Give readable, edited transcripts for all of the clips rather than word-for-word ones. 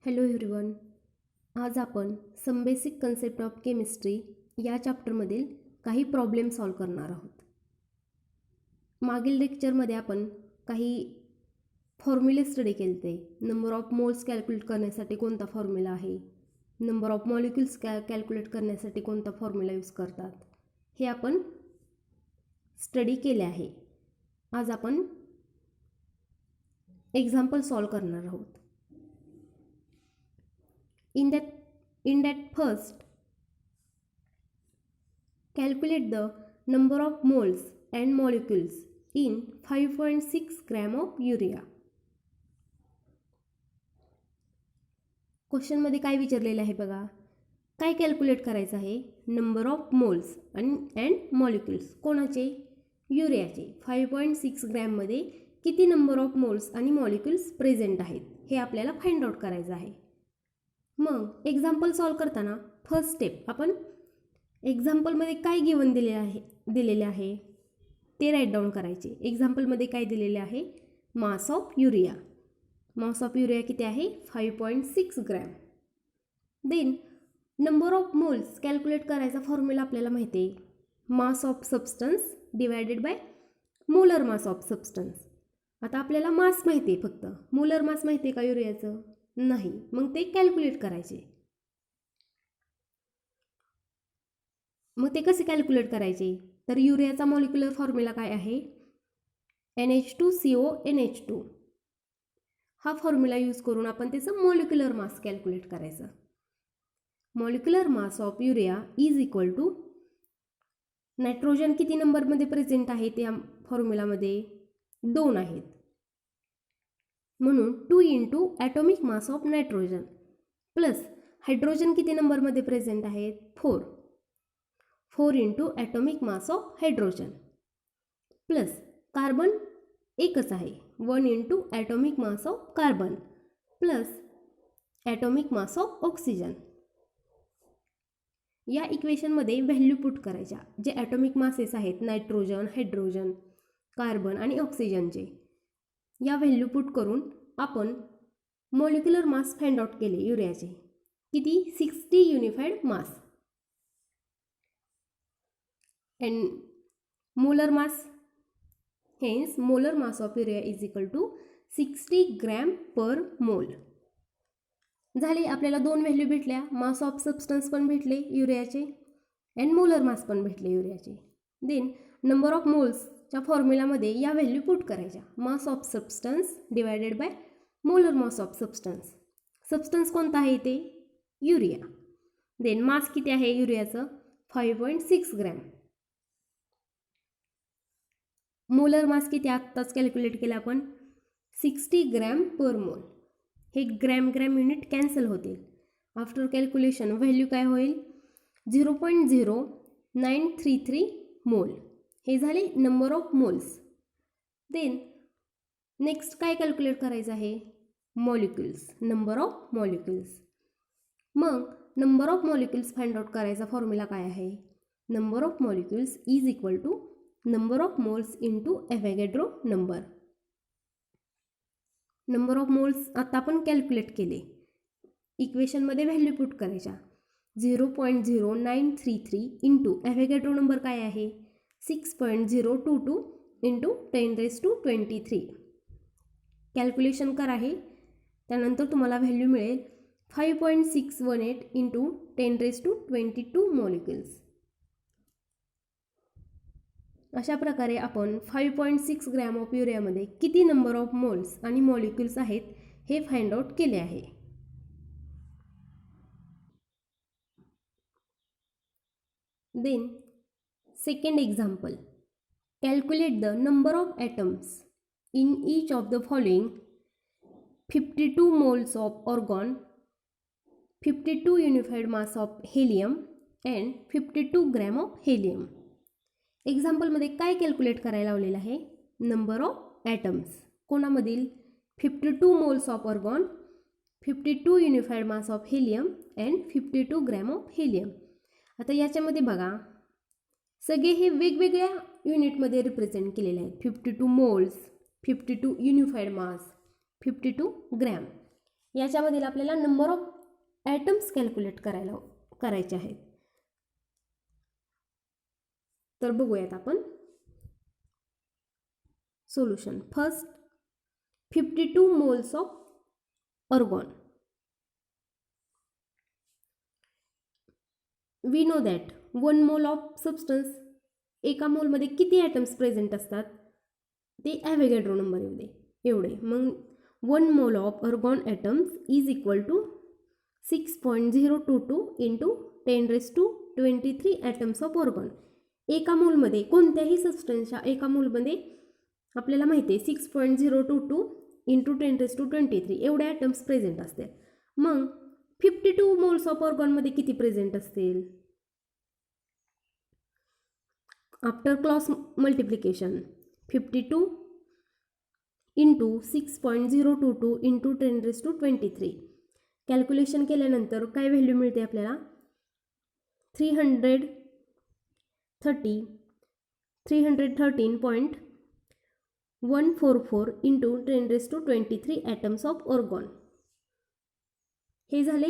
Hello everyone. आज आपण some basic concept of chemistry या चॅप्टरमधील काही प्रॉब्लेम सॉल्व करणार आहोत. मागील लेक्चरमध्ये आपण काही फॉर्म्युले स्टडी केले. नंबर ऑफ मोल्स कॅल्क्युलेट करण्यासाठी कोणता फॉर्म्युला आहे, नंबर ऑफ मॉलिक्युल्स कॅल्क्युलेट करण्यासाठी कोणता फॉर्म्युला यूज करतात, हे आपण स्टडी केले आहे. आज आपण एक्झाम्पल सॉल्व करणार आहोत. In that first, calculate the number of moles and molecules in 5.6 gram of urea. Question मध्ये काय विचारलेलं आहे बघा. काय कॅल्क्युलेट करायचं आहे? Number of moles and molecules. कोणाचे? युरियाचे. 5.6 ग्रॅममध्ये किती नंबर ऑफ मोल्स आणि मॉलिक्युल्स प्रेझेंट आहेत हे आपल्याला फाइंड आउट करायचं आहे. मग एक्झाम्पल सॉल्व करताना फर्स्ट स्टेप आपण एक्झाम्पलमध्ये काय गिवन दिलेले आहे ते राईट डाऊन करायचे. एक्झाम्पलमध्ये काय दिलेले आहे? Mass of urea. Mass of urea किती आहे? 5.6 gram. Then number of moles calculate करायचा फॉर्म्युला आपल्याला माहिती आहे. Mass of substance divided by molar mass of substance. आता आपल्याला मास माहिती आहे, फक्त मोलर मास माहिती आहे का युरियाचं? नाही. मग ते कॅल्क्युलेट करायचे. मग ते कसे कॅल्क्युलेट करायचे? तर युरियाचा मॉलिक्युलर फॉर्म्युला काय आहे? NH2CONH2. हा फॉर्म्युला यूज करून आपण त्याचं मॉलिक्युलर मास कॅल्क्युलेट करायचं. Molecular mass of urea is equal to nitrogen किती नंबरमध्ये प्रेझेंट आहे त्या फॉर्म्युलामध्ये? 2 आहेत. म्हणून 2 into atomic mass of nitrogen plus hydrogen किती नंबरमध्ये प्रेझेंट आहेत? 4 into atomic mass of hydrogen plus carbon एकच आहे. 1 into atomic mass of carbon plus atomic mass of oxygen. या इक्वेशनमध्ये व्हॅल्यू पुट करायच्या. जे ॲटॉमिक मासेस आहेत नायट्रोजन, हायड्रोजन, कार्बन आणि ऑक्सिजनचे, या व्हॅल्यू पुट करून आपण मॉलिक्युलर मास फाइंड आउट केले युरियाचे. किती? 60 unified mass. And molar mass, hence molar mass of urea is equal to 60 gram per mole. झाले. आपल्याला 2 व्हॅल्यू भेटल्या. मास ऑफ सबस्टन्स पण भेटले युरियाचे अँड मोलर मास पण भेटले युरियाचे. देन नंबर ऑफ मोल्सच्या फॉर्म्युलामध्ये या व्हॅल्यू पुट करायच्या. मास of substance divided by molar mass of substance. Substance कोणता आहे ते? युरिया. देन मास किती आहे युरियाचं? 5.6 ग्रॅम. मोलर मास किती आत्ताच कॅल्क्युलेट केलं आपण? 60 ग्रॅम पर मोल. हे ग्रॅम युनिट कॅन्सल होतील. आफ्टर कॅल्क्युलेशन व्हॅल्यू काय होईल? 0.0933 मोल. हे झाले number of moles. Then next काय कॅल्क्युलेट करायचं आहे? मॉलिक्युल्स. Number of molecules. मग number of molecules find out करायचा फॉर्म्युला काय आहे? Number of molecules is equal to number of moles into Avogadro number. Number of moles आता आपण calculate केले. इक्वेशनमध्ये व्हॅल्यू पुट करायच्या. 0.0933 इंटू ॲव्होगॅड्रो नंबर काय आहे? 6.022 इंटू 10⁻23. कॅल्क्युलेशन करा हे. त्यानंतर तुम्हाला व्हॅल्यू मिळेल 5.618 इंटू 10⁻22 मॉलिक्युल्स. अशा प्रकारे आपण 5.6 ग्रॅम ऑफ युरियामध्ये किती नंबर ऑफ मोल्स आणि मॉलिक्युल्स आहेत हे फाइंड आउट केले आहे. Then second example. Calculate the number of atoms in each of the following 52 moles of argon, 52 unified mass of helium and 52 gram of helium. एक्झाम्पलमध्ये काय कॅल्क्युलेट करायला लावलेलं आहे? Number of atoms. कोणामधील? 52 moles of argon, 52 unified mass of helium and 52 gram of helium. आता याच्यामध्ये बघा, सगळे हे वेगवेगळ्या युनिटमध्ये रिप्रेझेंट केलेले आहेत. 52 मोल्स, 52 युनिफाईड मास, 52 ग्रॅम. याच्यामधील आपल्याला नंबर ऑफ ॲटम्स कॅल्क्युलेट करायचे आहेत. तर बघूयात आपण solution. First 52 moles of argon. We know that 1 mole of substance, एका मोलमध्ये किती ॲटम्स प्रेझेंट असतात ते ॲव्होगॅड्रो नंबर एवढे. मग 1 mole of argon atoms is equal to 6.022 into 10⁻23 atoms of argon. एका मोलमध्ये कोणत्याही सबस्टन्सच्या एका मोलमध्ये आपल्याला माहिती आहे 6.022 इंटू 10⁻23 एवढे ॲटम्स प्रेझेंट असतील. मग 52 मोल्स ऑफ ऑर्गॉनमध्ये किती प्रेझेंट असतील? After cross multiplication 52 into 6.022 into 10⁻23 calculation केल्यानंतर काय व्हॅल्यू मिळते आपल्याला? 313.144 इंटू 10⁻23 ॲटम्स ऑफ ऑर्गॉन. हे झाले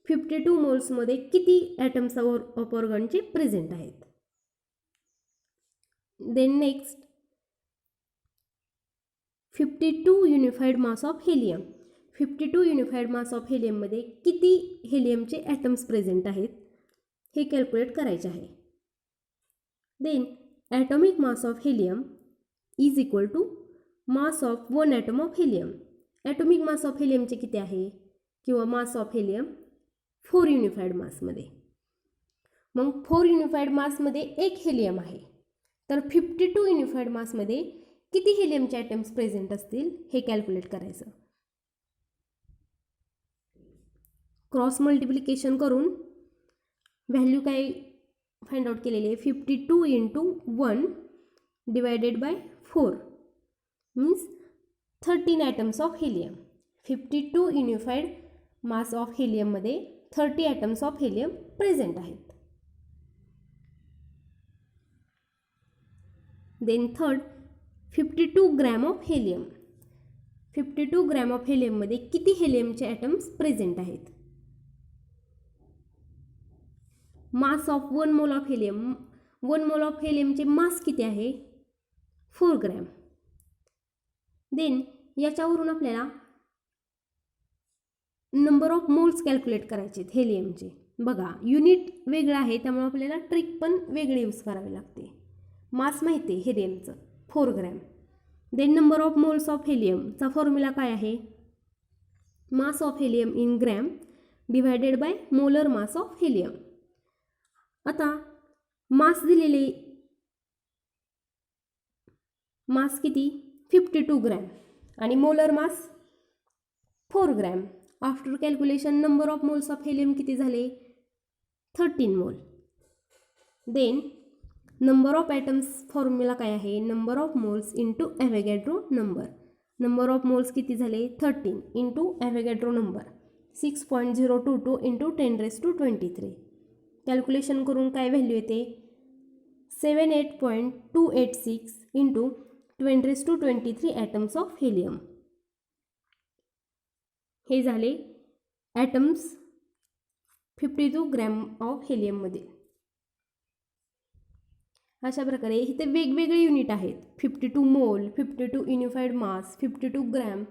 52 मोल्समध्ये किती ॲटम्स ऑफ ऑर्गॉनचे प्रेझेंट आहेत. Then next 52 unified mass of helium. 52 unified mass of हेलियममध्ये किती हेलियमचे ॲटम्स प्रेझेंट आहेत हे कॅल्क्युलेट करायचे आहे. Then atomic mass of helium is equal to mass of 1 atom of helium. Atomic mass of हेलियमचे किती आहे किंवा मास ऑफ हेलियम 4 युनिफाईड मासमध्ये. मग 4 युनिफाईड मासमध्ये एक हेलियम आहे, तर 52 युनिफाईड मासमध्ये किती हेलियमचे ॲटम्स प्रेझेंट असतील हे कॅल्क्युलेट करायचं. क्रॉस मल्टिप्लिकेशन करून व्हॅल्यू काय फाइंड आउट केलेली आहे? 52 into 1 divided by 4 means 13 atoms of helium. 52 unified mass of हेलियममध्ये 30 ॲटम्स ऑफ हेलियम प्रेझेंट आहेत. Then third 52 gram of helium. 52 gram of हेलियममध्ये किती हेलियमचे ॲटम्स प्रेझेंट आहेत? मास of 1 mole of helium. 1 mole of हेलियमचे मास किती आहे? 4 ग्रॅम. देन याच्यावरून आपल्याला नंबर ऑफ मोल्स कॅल्क्युलेट करायचे आहेत हेलियमचे. बघा युनिट वेगळं आहे त्यामुळे आपल्याला ट्रिक पण वेगळी यूज करावी लागते. मास माहिती आहे हेलियमचं 4 gram. Then number of moles of हेलियमचा फॉर्म्युला काय आहे? Mass of helium in gram divided by molar mass of helium. आता मास दिलेले मास किती? 52 ग्रॅम आणि molar mass 4 gram. After calculation number of moles of helium किती झाले? 13 mole. Then number of atoms formula काय आहे? Number of moles into Avogadro number. Number of moles किती झाले? 13 into Avogadro number 6.022 into 10⁻23. Calculation करून काय value येते? 78.286 into 10⁻23 atoms of helium. हे झाले ॲटम्स 52 ग्रॅम ऑफ हेलियममध्ये. अशा प्रकारे इथे वेगवेगळे युनिट आहेत. 52 मोल, 52 युनिफाईड मास, 52 ग्रॅम.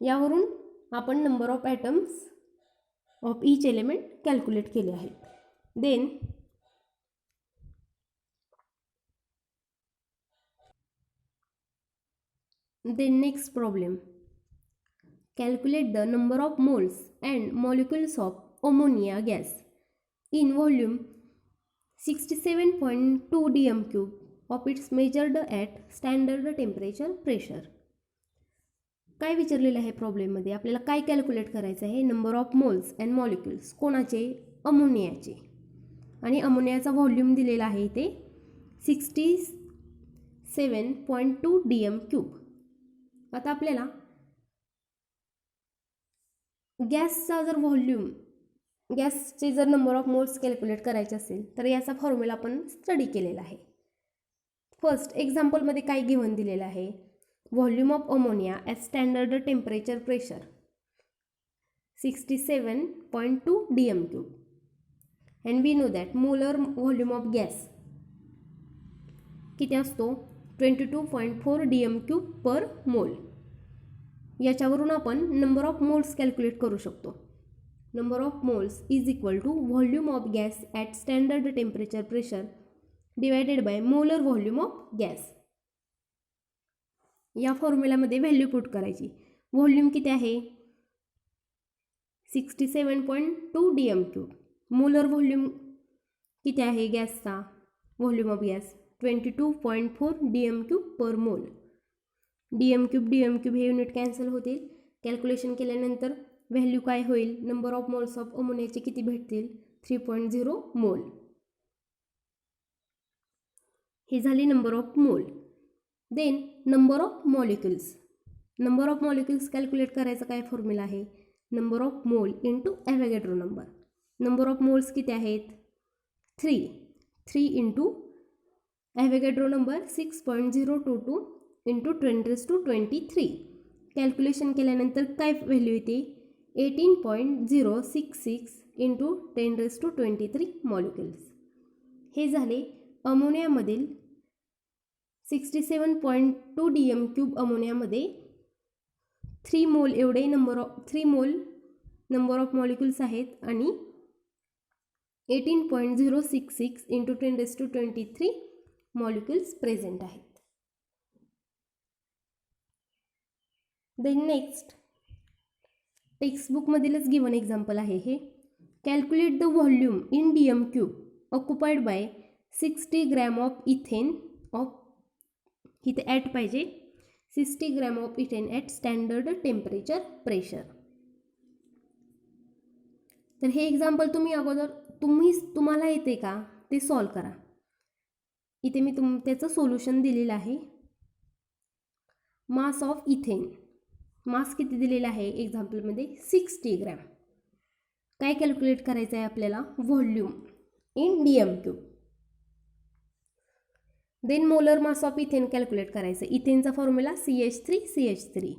यावरून आपण number of atoms of each element calculate केले आहेत. Then next problem. Calculate the number of moles and molecules of ammonia gas in volume 67.2 dm cube of its measured at standard temperature pressure. काय विचारलेलं आहे प्रॉब्लेममध्ये? आपल्याला काय calculate करायचं आहे? Number of moles and molecules. कोणाचे? अमोनियाचे. आणि अमोनियाचा व्हॉल्यूम दिलेला आहे इथे 67.2 dm cube. आता आपल्याला गॅसचा जर व्हॉल्यूम, गॅसचे जर नंबर ऑफ मोल्स कॅल्क्युलेट करायचे असेल तर याचा फॉर्म्युला आपण स्टडी केलेला आहे. फर्स्ट एक्झाम्पलमध्ये काय गिव्हन दिलेलं आहे? Volume of ammonia at standard temperature pressure. 67.2 dm cube. And we know that molar volume of gas किती असतो 22.4 dm cube per mole. याच्यावरून आपण नंबर ऑफ मोल्स कॅल्क्युलेट करू शकतो. Number of moles is equal to volume of gas at standard temperature pressure divided by molar volume of gas. या फॉर्म्युलामध्ये value put करायची. Volume किती आहे 67.2 dm cube. मोलर व्हॉल्यूम किती आहे गॅसचा volume of gas 22.4 dm cube per mole. dm cube हे unit cancel होतील. कॅल्क्युलेशन केल्यानंतर व्हॅल्यू काय होईल नंबर ऑफ मोल्स ऑफ अमोनियाचे किती भेटतील 3.0 मोल. हे झाले number of mole. Then number of molecules. Number of molecules calculate करायचा काय फॉर्म्युला आहे number of mole into Avogadro number. Number of moles किती आहेत 3 into Avogadro number 6.022 into 10⁻23. Calculation केल्यानंतर काय व्हॅल्यू येते 18.066 इंटू 10⁻23 मॉलिक्युल्स. हे झाले अमोनियामधील 67.2 dm cube अमोनियामध्ये 3 मोल एवढे नंबर ऑफ मॉलिक्युल्स आहेत आणि 18.066 इंटू 10⁻23 मॉलिक्युल्स प्रेझेंट आहेत. देन नेक्स्ट टेक्स्टबुकमधीलच गिवन एक्झाम्पल आहे हे. Calculate the volume in dm cube occupied by 60 gram of ethane of इथे ॲट पाहिजे 60 gram of ethane at standard temperature pressure. तर हे एक्झाम्पल तुम्ही अगोदर तुम्हाला येते का ते सॉल्व करा. इथे मी त्याचं सोल्युशन दिलेलं आहे. मास ऑफ इथेन मास किती दिलेला आहे एक्झाम्पलमध्ये 60 ग्रॅम. काय कॅल्क्युलेट करायचं आहे आपल्याला volume in dm cube. Then molar mass of ethane calculate करायचं. इथेनचा फॉर्म्युला CH3CH3.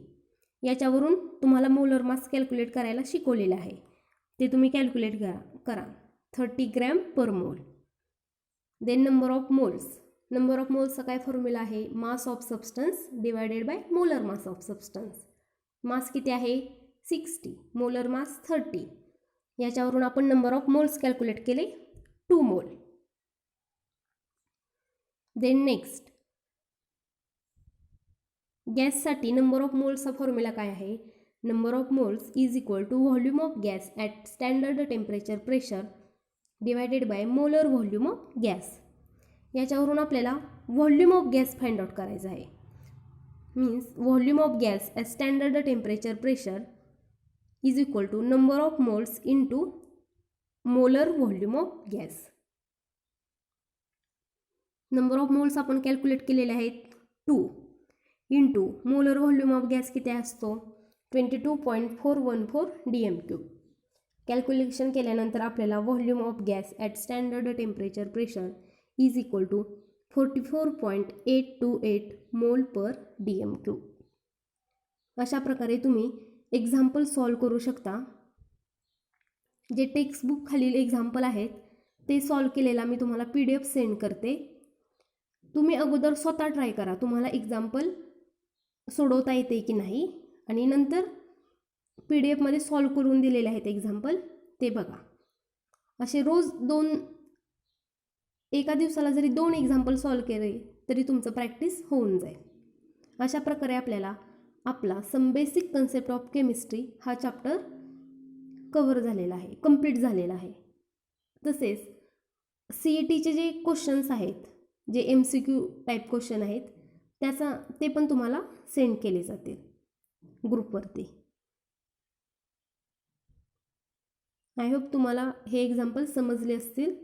याच्यावरून तुम्हाला मोलर मास कॅल्क्युलेट करायला शिकवलेलं आहे ते तुम्ही कॅल्क्युलेट करा 30 gram per mole. Then number of moles. Number of मोल्सचा काय फॉर्म्युला आहे mass of substance divided by molar mass of substance. Mass किती आहे 60 मोलर मास 30. याच्यावरून आपण नंबर ऑफ मोल्स कॅल्क्युलेट केले 2 मोल. देन नेक्स्ट गॅससाठी नंबर ऑफ मोल्सचा फॉर्म्युला काय आहे number of moles is equal to volume of gas at standard temperature pressure divided by molar volume of gas. याच्यावरून आपल्याला volume of gas find out करायचं आहे. Means volume of gas at standard temperature pressure is equal to number of moles into molar volume of gas. Number of moles आपण calculate केलेले आहेत 2 into molar volume of gas किती असतो 22.414 dm cube. Calculation केल्यानंतर आपल्याला volume of gas at standard temperature pressure is equal to 44.828 mole per dm cube. अशा प्रकारे तुम्ही एक्झाम्पल सॉल्व करू शकता. जे टेक्स्टबुक खालील एक्झाम्पल आहेत ते सॉल्व केलेला मी तुम्हाला PDF सेंड करते. तुम्ही अगोदर स्वतः ट्राय करा तुम्हाला एक्झाम्पल सोडवता येते की नाही आणि नंतर PDF सॉल्व करून दिलेले आहेत एक्झाम्पल ते बघा. असे रोज एका दिवसाला जरी 2 एक्झाम्पल सॉल्व केले तरी तुमचं प्रॅक्टिस होऊन जाईल. अशा प्रकारे आपल्याला आपला some basic concept of chemistry हा चॅप्टर कव्हर झालेला आहे कंप्लीट झालेला आहे. तसेच CETचे जे क्वेश्चन्स आहेत जे MCQ टाईप क्वेश्चन आहेत ते पण तुम्हाला सेंड केले जातील ग्रुपवरती. आय होप तुम्हाला हे एक्झाम्पल समजले असतील.